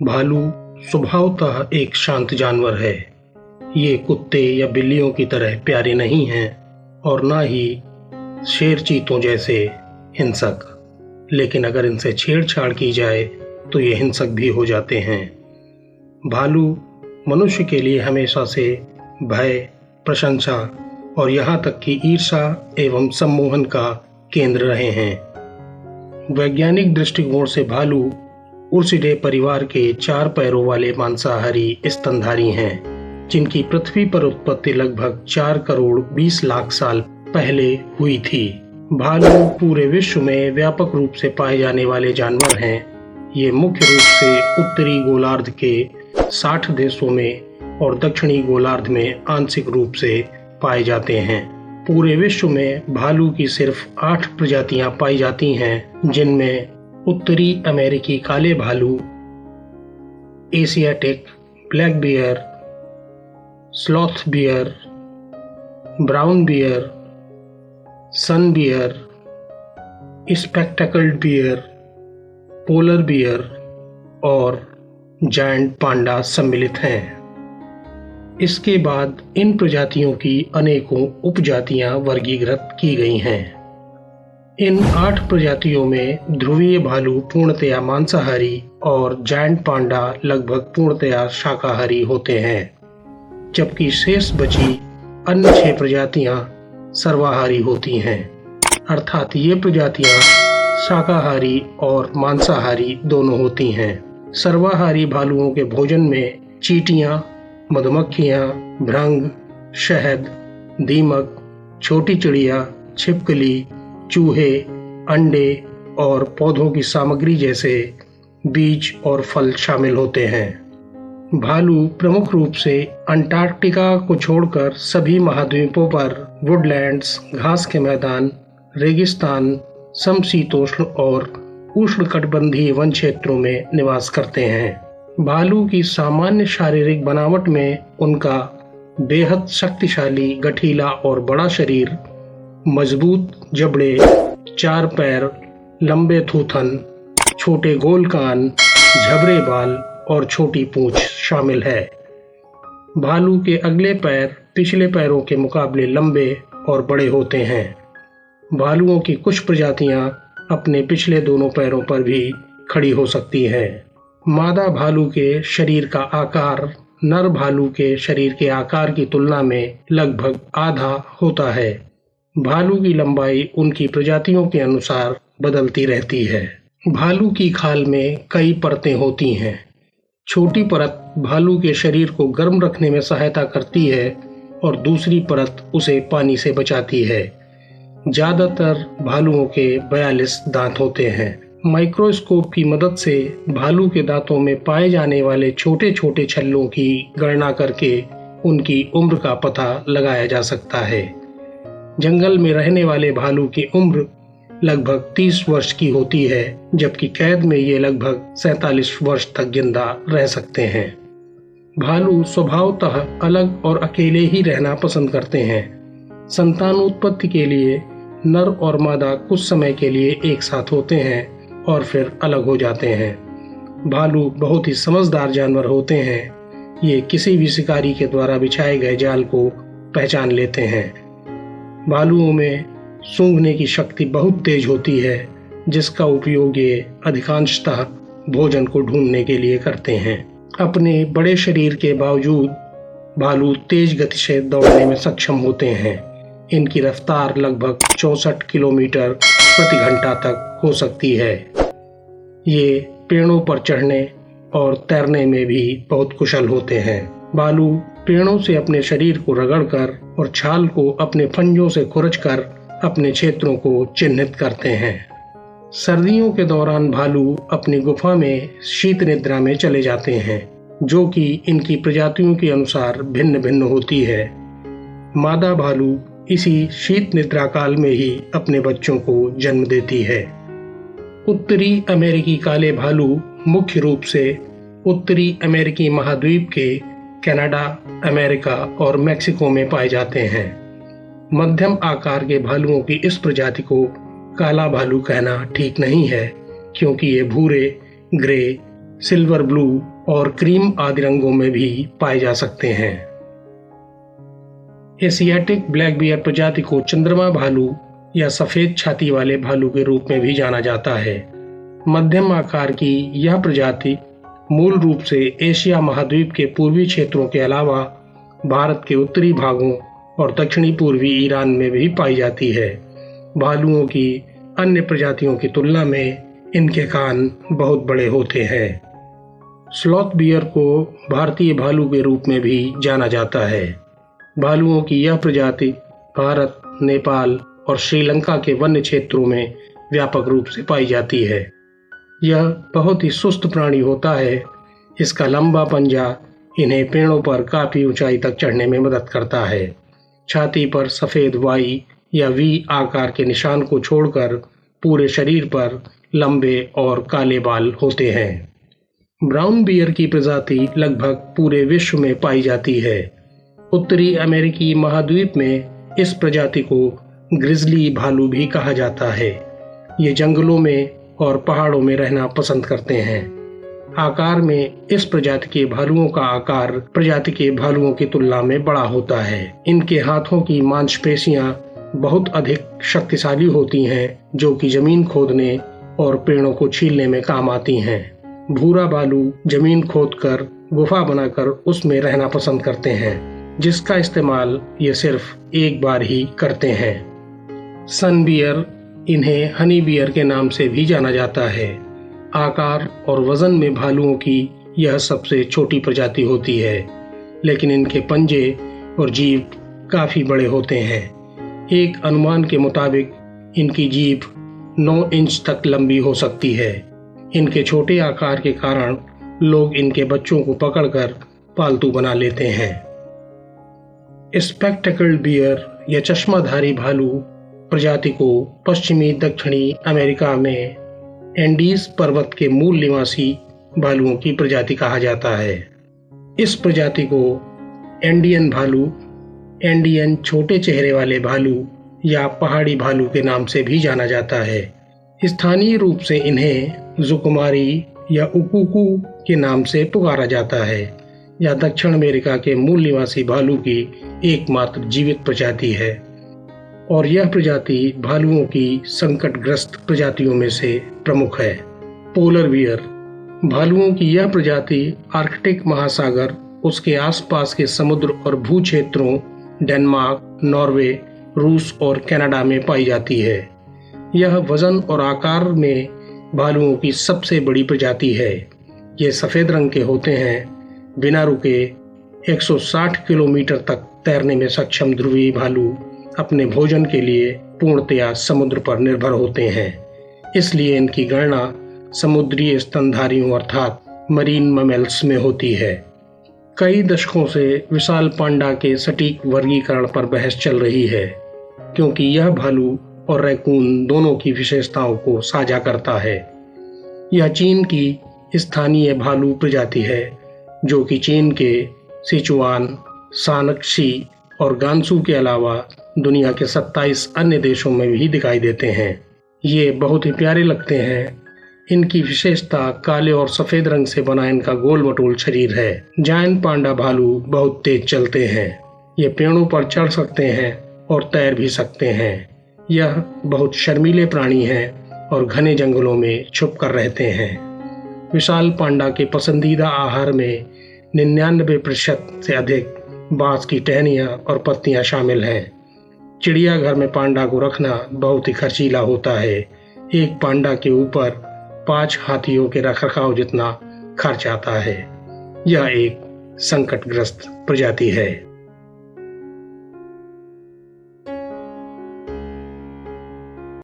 भालू स्वभावतः एक शांत जानवर है। ये कुत्ते या बिल्लियों की तरह प्यारे नहीं हैं और ना ही शेर चीतों जैसे हिंसक, लेकिन अगर इनसे छेड़छाड़ की जाए तो ये हिंसक भी हो जाते हैं। भालू मनुष्य के लिए हमेशा से भय, प्रशंसा और यहाँ तक कि ईर्ष्या एवं सम्मोहन का केंद्र रहे हैं। वैज्ञानिक दृष्टिकोण से भालू उर्सिडे परिवार के 4 पैरों वाले मांसाहारी स्तनधारी हैं, जिनकी पृथ्वी पर उत्पत्ति लगभग 4 करोड़ 20 लाख साल पहले हुई थी। भालू पूरे विश्व में व्यापक रूप से पाए जाने वाले जानवर हैं। ये मुख्य रूप से उत्तरी गोलार्ध के 60 देशों में और दक्षिणी गोलार्ध में आंशिक रूप से पाए जाते हैं। पूरे विश्व में भालू की सिर्फ 8 प्रजातियां पाई जाती हैं, जिनमें उत्तरी अमेरिकी काले भालू, Asiatic black bear, sloth bear, brown bear, sun bear, spectacled bear, polar bear और जायंट पांडा सम्मिलित हैं। इसके बाद इन प्रजातियों की अनेकों उपजातियां वर्गीकृत की गई हैं। इन 8 प्रजातियों में ध्रुवीय भालू पूर्णतया मांसाहारी और जायंट पांडा लगभग पूर्णतया शाकाहारी होते हैं, जबकि शेष बची अन्य 6 प्रजातियां सर्वाहारी होती हैं। अर्थात ये प्रजातियां शाकाहारी और मांसाहारी दोनों होती हैं। सर्वाहारी भालुओं के भोजन में चींटियां, मधुमक्खियां, भृंग, शहद, दीमक, छोटी चिड़िया, छिपकली, चूहे, अंडे और पौधों की सामग्री जैसे बीज और फल शामिल होते हैं। भालू प्रमुख रूप से अंटार्कटिका को छोड़कर सभी महाद्वीपों पर वुडलैंड्स, घास के मैदान, रेगिस्तान, समशीतोष्ण और उष्णकटिबंधीय वन क्षेत्रों में निवास करते हैं। भालू की सामान्य शारीरिक बनावट में उनका बेहद शक्तिशाली, गठीला और बड़ा शरीर, मजबूत जबड़े, 4 पैर, लंबे थूथन, छोटे गोल कान, झबरे बाल और छोटी पूंछ शामिल है। भालू के अगले पैर पिछले पैरों के मुकाबले लंबे और बड़े होते हैं। भालुओं की कुछ प्रजातियां अपने पिछले दोनों पैरों पर भी खड़ी हो सकती हैं। मादा भालू के शरीर का आकार नर भालू के शरीर के आकार की तुलना में लगभग आधा होता है। भालू की लंबाई उनकी प्रजातियों के अनुसार बदलती रहती है। भालू की खाल में कई परतें होती हैं। छोटी परत भालू के शरीर को गर्म रखने में सहायता करती है और दूसरी परत उसे पानी से बचाती है। ज्यादातर भालुओं के 42 दांत होते हैं। माइक्रोस्कोप की मदद से भालू के दांतों में पाए जाने वाले छोटे छोटे छल्लों की गणना करके उनकी उम्र का पता लगाया जा सकता है। जंगल में रहने वाले भालू की उम्र लगभग 30 वर्ष की होती है, जबकि कैद में ये लगभग 47 वर्ष तक जिंदा रह सकते हैं। भालू स्वभावतः अलग और अकेले ही रहना पसंद करते हैं। संतानोत्पत्ति के लिए नर और मादा कुछ समय के लिए एक साथ होते हैं और फिर अलग हो जाते हैं। भालू बहुत ही समझदार जानवर होते हैं। ये किसी भी शिकारी के द्वारा बिछाए गए जाल को पहचान लेते हैं। भालुओं में सूंघने की शक्ति बहुत तेज होती है, जिसका उपयोग ये अधिकांशतः भोजन को ढूंढने के लिए करते हैं। अपने बड़े शरीर के बावजूद भालू तेज गति से दौड़ने में सक्षम होते हैं। इनकी रफ्तार लगभग 64 किलोमीटर प्रति घंटा तक हो सकती है। ये पेड़ों पर चढ़ने और तैरने में भी बहुत कुशल होते हैं। भालू पेड़ों से अपने शरीर को रगड़कर और छाल को अपने फंजों से खुरचकर अपने क्षेत्रों को चिन्हित करते हैं। सर्दियों के दौरान भालू अपनी गुफा में शीत निद्रा में चले जाते हैं, जो कि इनकी प्रजातियों के अनुसार भिन्न भिन्न होती है। मादा भालू इसी शीत निद्रा काल में ही अपने बच्चों को जन्म देती है। उत्तरी अमेरिकी काले भालू मुख्य रूप से उत्तरी अमेरिकी महाद्वीप के कनाडा, अमेरिका और मेक्सिको में पाए जाते हैं। मध्यम आकार के भालुओं की इस प्रजाति को काला भालू कहना ठीक नहीं है, क्योंकि ये भूरे, ग्रे, सिल्वर ब्लू और क्रीम आदि रंगों में भी पाए जा सकते हैं। एशियाटिक ब्लैक बियर प्रजाति को चंद्रमा भालू या सफेद छाती वाले भालू के रूप में भी जाना जाता है। मध्यम आकार की यह प्रजाति मूल रूप से एशिया महाद्वीप के पूर्वी क्षेत्रों के अलावा भारत के उत्तरी भागों और दक्षिणी पूर्वी ईरान में भी पाई जाती है। भालुओं की अन्य प्रजातियों की तुलना में इनके कान बहुत बड़े होते हैं। स्लॉथ बियर को भारतीय भालू के रूप में भी जाना जाता है। भालुओं की यह प्रजाति भारत, नेपाल और श्रीलंका के वन्य क्षेत्रों में व्यापक रूप से पाई जाती है। यह बहुत ही सुस्त प्राणी होता है। इसका लंबा पंजा इन्हें पेड़ों पर काफी ऊंचाई तक चढ़ने में मदद करता है। छाती पर सफेद वाई या वी आकार के निशान को छोड़कर पूरे शरीर पर लंबे और काले बाल होते हैं। ब्राउन बियर की प्रजाति लगभग पूरे विश्व में पाई जाती है। उत्तरी अमेरिकी महाद्वीप में इस प्रजाति को ग्रिजली भालू भी कहा जाता है। ये जंगलों में और पहाड़ों में रहना पसंद करते हैं। आकार में इस प्रजाति के भालुओं का आकार प्रजाति के भालुओं की तुलना में बड़ा होता है। इनके हाथों की मांसपेशियां बहुत अधिक शक्तिशाली होती हैं, जो कि जमीन खोदने और पेड़ों को छीलने में काम आती हैं। भूरा भालू जमीन खोदकर गुफा बनाकर उसमें रहना पसंद करते हैं, जिसका इस्तेमाल ये सिर्फ एक बार ही करते हैं। सन बियर, इन्हें हनी बियर के नाम से भी जाना जाता है। आकार और वजन में भालुओं की यह सबसे छोटी प्रजाति होती है, लेकिन इनके पंजे और जीभ काफी बड़े होते हैं। एक अनुमान के मुताबिक इनकी जीभ 9 इंच तक लंबी हो सकती है। इनके छोटे आकार के कारण लोग इनके बच्चों को पकड़कर पालतू बना लेते हैं। स्पेक्टेकल्ड बियर या चश्माधारी भालू प्रजाति को पश्चिमी दक्षिणी अमेरिका में एंडीज पर्वत के मूल निवासी भालुओं की प्रजाति कहा जाता है। इस प्रजाति को एंडियन भालू, एंडियन छोटे चेहरे वाले भालू या पहाड़ी भालू के नाम से भी जाना जाता है। स्थानीय रूप से इन्हें जुकुमारी या उकुकू के नाम से पुकारा जाता है। यह दक्षिण अमेरिका के मूल निवासी भालू की एकमात्र जीवित प्रजाति है और यह प्रजाति भालुओं की संकटग्रस्त प्रजातियों में से प्रमुख है। पोलर बियर, भालुओं की यह प्रजाति आर्कटिक महासागर, उसके आसपास के समुद्र और भू क्षेत्रों डेनमार्क, नॉर्वे, रूस और कनाडा में पाई जाती है। यह वजन और आकार में भालुओं की सबसे बड़ी प्रजाति है। ये सफेद रंग के होते हैं। बिना रुके 160 किलोमीटर तक तैरने में सक्षम ध्रुवीय भालू अपने भोजन के लिए पूर्णतया समुद्र पर निर्भर होते हैं। इसलिए इनकी गणना समुद्री स्तनधारियों अर्थात मरीन ममेल्स में होती है। कई दशकों से विशाल पांडा के सटीक वर्गीकरण पर बहस चल रही है, क्योंकि यह भालू और रैकून दोनों की विशेषताओं को साझा करता है। यह चीन की स्थानीय भालू प्रजाति है, जो कि चीन के सिचुआन, शानक्सी और गांसू के अलावा दुनिया के 27 अन्य देशों में भी दिखाई देते हैं। ये बहुत ही प्यारे लगते हैं। इनकी विशेषता काले और सफेद रंग से बना इनका गोल मटोल शरीर है। जायंट पांडा भालू बहुत तेज चलते हैं। ये पेड़ों पर चढ़ सकते हैं और तैर भी सकते हैं। यह बहुत शर्मीले प्राणी हैं और घने जंगलों में छुप कर रहते हैं। विशाल पांडा के पसंदीदा आहार में 99% से अधिक बांस की टहनियाँ और पत्तियाँ शामिल हैं। चिड़ियाघर में पांडा को रखना बहुत ही खर्चीला होता है। एक पांडा के ऊपर 5 हाथियों के रखरखाव जितना खर्च आता है। यह एक संकटग्रस्त प्रजाति है।